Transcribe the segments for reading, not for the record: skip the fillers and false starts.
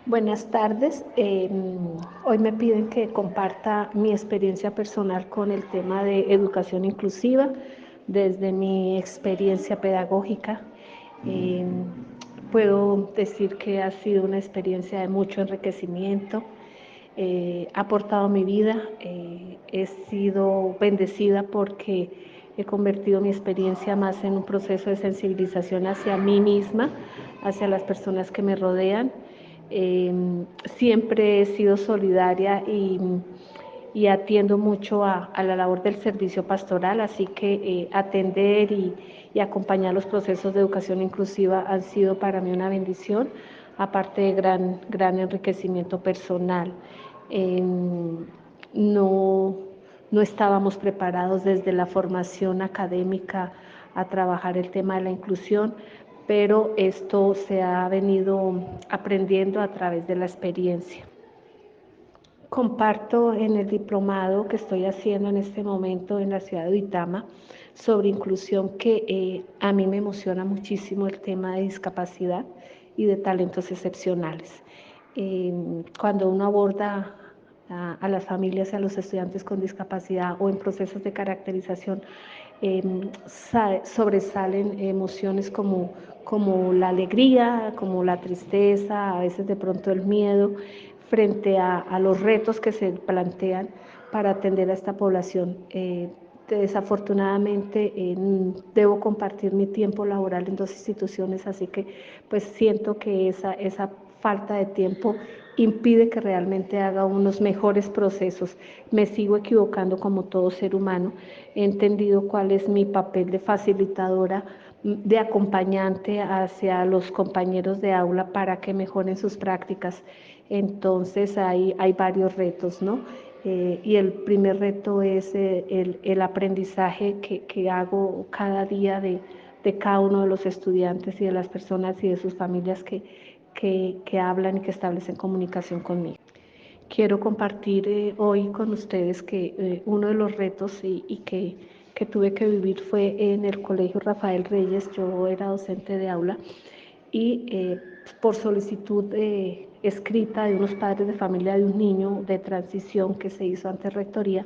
Buenas tardes. Hoy me piden que comparta mi experiencia personal con el tema de educación inclusiva desde mi experiencia pedagógica. Puedo decir que ha sido una experiencia de mucho enriquecimiento. Ha aportado mi vida. He sido bendecida porque he convertido mi experiencia más en un proceso de sensibilización hacia mí misma, hacia las personas que me rodean. Siempre he sido solidaria y atiendo mucho a la labor del servicio pastoral, así que atender y acompañar los procesos de educación inclusiva han sido para mí una bendición, aparte de gran enriquecimiento personal. Eh, no, no estábamos preparados desde la formación académica a trabajar el tema de la inclusión, pero esto se ha venido aprendiendo a través de la experiencia. Comparto en el diplomado que estoy haciendo en este momento en la ciudad de Uitama sobre inclusión que a mí me emociona muchísimo el tema de discapacidad y de talentos excepcionales. Cuando uno aborda a las familias y a los estudiantes con discapacidad o en procesos de caracterización, sobresalen emociones como la alegría, como la tristeza, a veces de pronto el miedo, frente a los retos que se plantean para atender a esta población. Desafortunadamente debo compartir mi tiempo laboral en dos instituciones, así que pues siento que esa falta de tiempo impide que realmente haga unos mejores procesos. Me sigo equivocando como todo ser humano. He entendido cuál es mi papel de facilitadora, de acompañante hacia los compañeros de aula para que mejoren sus prácticas. Entonces hay varios retos, ¿no? Y el primer reto es el aprendizaje que hago cada día de cada uno de los estudiantes y de las personas y de sus familias que hablan y que establecen comunicación conmigo. Quiero compartir hoy con ustedes que uno de los retos que tuve que vivir fue en el Colegio Rafael Reyes. Yo era docente de aula y por solicitud escrita de unos padres de familia de un niño de transición que se hizo ante rectoría,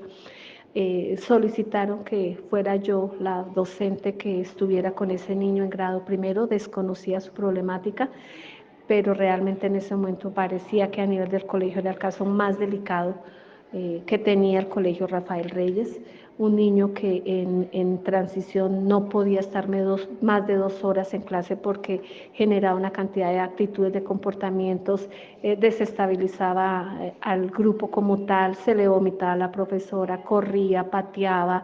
solicitaron que fuera yo la docente que estuviera con ese niño en grado primero. Desconocía su problemática, pero realmente en ese momento parecía que a nivel del colegio era el caso más delicado que tenía el Colegio Rafael Reyes, un niño que en transición no podía estarme más de 2 horas en clase porque generaba una cantidad de actitudes, de comportamientos, desestabilizaba al grupo como tal, se le vomitaba a la profesora, corría, pateaba,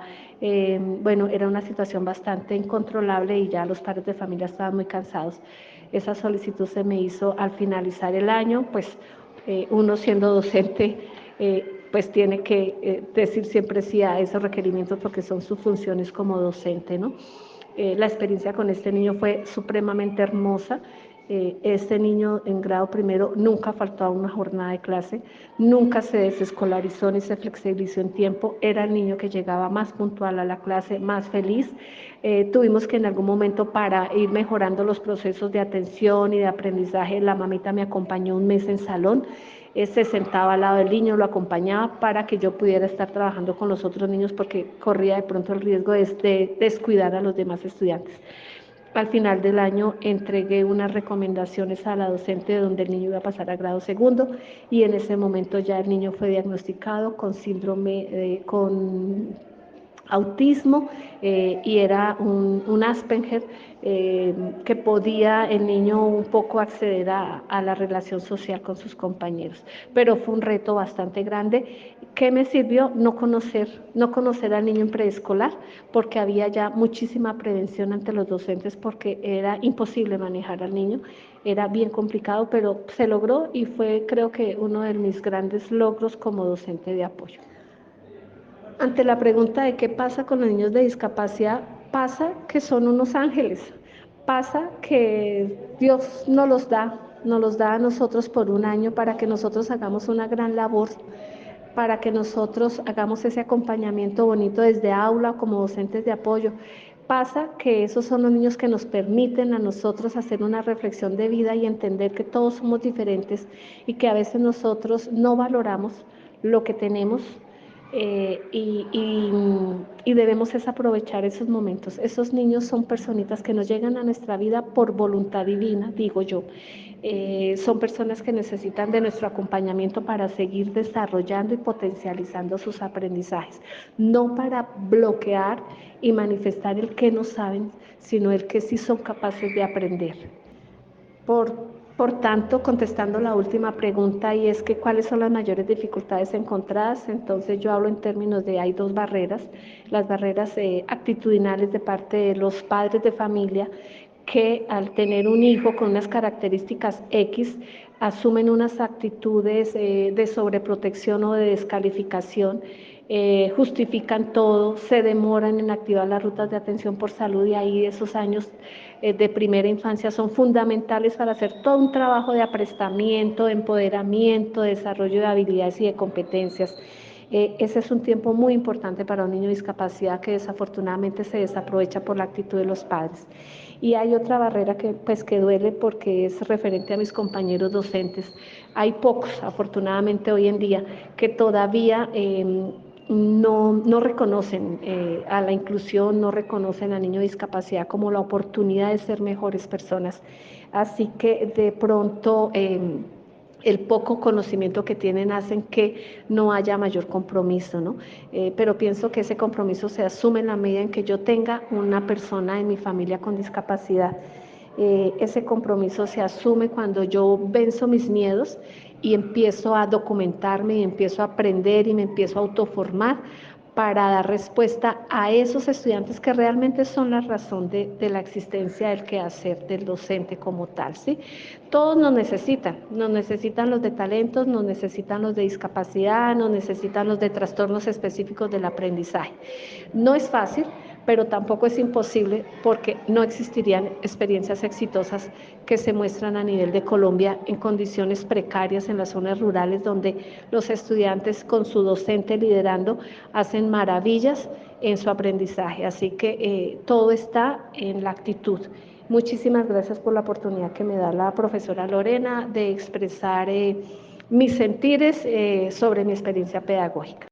bueno, era una situación bastante incontrolable y ya los padres de familia estaban muy cansados. Esa solicitud se me hizo al finalizar el año, pues uno siendo docente, pues tiene que decir siempre sí a esos requerimientos porque son sus funciones como docente, ¿no? La experiencia con este niño fue supremamente hermosa. Este niño en grado primero nunca faltó a una jornada de clase, nunca se desescolarizó ni se flexibilizó en tiempo, era el niño que llegaba más puntual a la clase, más feliz. Tuvimos que en algún momento, para ir mejorando los procesos de atención y de aprendizaje, la mamita me acompañó un mes en salón, se sentaba al lado del niño, lo acompañaba para que yo pudiera estar trabajando con los otros niños porque corría de pronto el riesgo de descuidar a los demás estudiantes. Al final del año entregué unas recomendaciones a la docente de donde el niño iba a pasar a grado segundo y en ese momento ya el niño fue diagnosticado con síndrome, con autismo, y era un Asperger, que podía el niño un poco acceder a la relación social con sus compañeros, pero fue un reto bastante grande. ¿Qué me sirvió? No conocer al niño en preescolar, porque había ya muchísima prevención ante los docentes, porque era imposible manejar al niño, era bien complicado, pero se logró y fue, creo que, uno de mis grandes logros como docente de apoyo. Ante la pregunta de qué pasa con los niños de discapacidad, pasa que son unos ángeles, pasa que Dios nos los da a nosotros por un año para que nosotros hagamos una gran labor, para que nosotros hagamos ese acompañamiento bonito desde aula como docentes de apoyo, Pasa que esos son los niños que nos permiten a nosotros hacer una reflexión de vida y entender que todos somos diferentes y que a veces nosotros no valoramos lo que tenemos, y debemos es aprovechar esos momentos. Esos niños son personitas que nos llegan a nuestra vida por voluntad divina, digo yo. Son personas que necesitan de nuestro acompañamiento para seguir desarrollando y potencializando sus aprendizajes, no para bloquear y manifestar el que no saben, sino el que sí son capaces de aprender. Por, por tanto, contestando la última pregunta, y es que cuáles son las mayores dificultades encontradas, entonces yo hablo en términos de hay dos barreras, las barreras actitudinales de parte de los padres de familia, que al tener un hijo con unas características X, asumen unas actitudes de sobreprotección o de descalificación, justifican todo, se demoran en activar las rutas de atención por salud, y ahí esos años de primera infancia son fundamentales para hacer todo un trabajo de aprestamiento, de empoderamiento, de desarrollo de habilidades y de competencias. Ese es un tiempo muy importante para un niño de discapacidad que desafortunadamente se desaprovecha por la actitud de los padres. Y hay otra barrera que duele porque es referente a mis compañeros docentes. Hay pocos, afortunadamente hoy en día, que todavía no reconocen a la inclusión, no reconocen al niño de discapacidad como la oportunidad de ser mejores personas. Así que de pronto el poco conocimiento que tienen hacen que no haya mayor compromiso, ¿no? Pero pienso que ese compromiso se asume en la medida en que yo tenga una persona en mi familia con discapacidad. Ese compromiso se asume cuando yo venzo mis miedos y empiezo a documentarme y empiezo a aprender y me empiezo a autoformar para dar respuesta a esos estudiantes que realmente son la razón de la existencia del quehacer del docente como tal, ¿sí? Todos nos necesitan los de talentos, nos necesitan los de discapacidad, nos necesitan los de trastornos específicos del aprendizaje. No es fácil, pero tampoco es imposible, porque no existirían experiencias exitosas que se muestran a nivel de Colombia en condiciones precarias en las zonas rurales, donde los estudiantes con su docente liderando hacen maravillas en su aprendizaje. Así que todo está en la actitud. Muchísimas gracias por la oportunidad que me da la profesora Lorena de expresar mis sentires sobre mi experiencia pedagógica.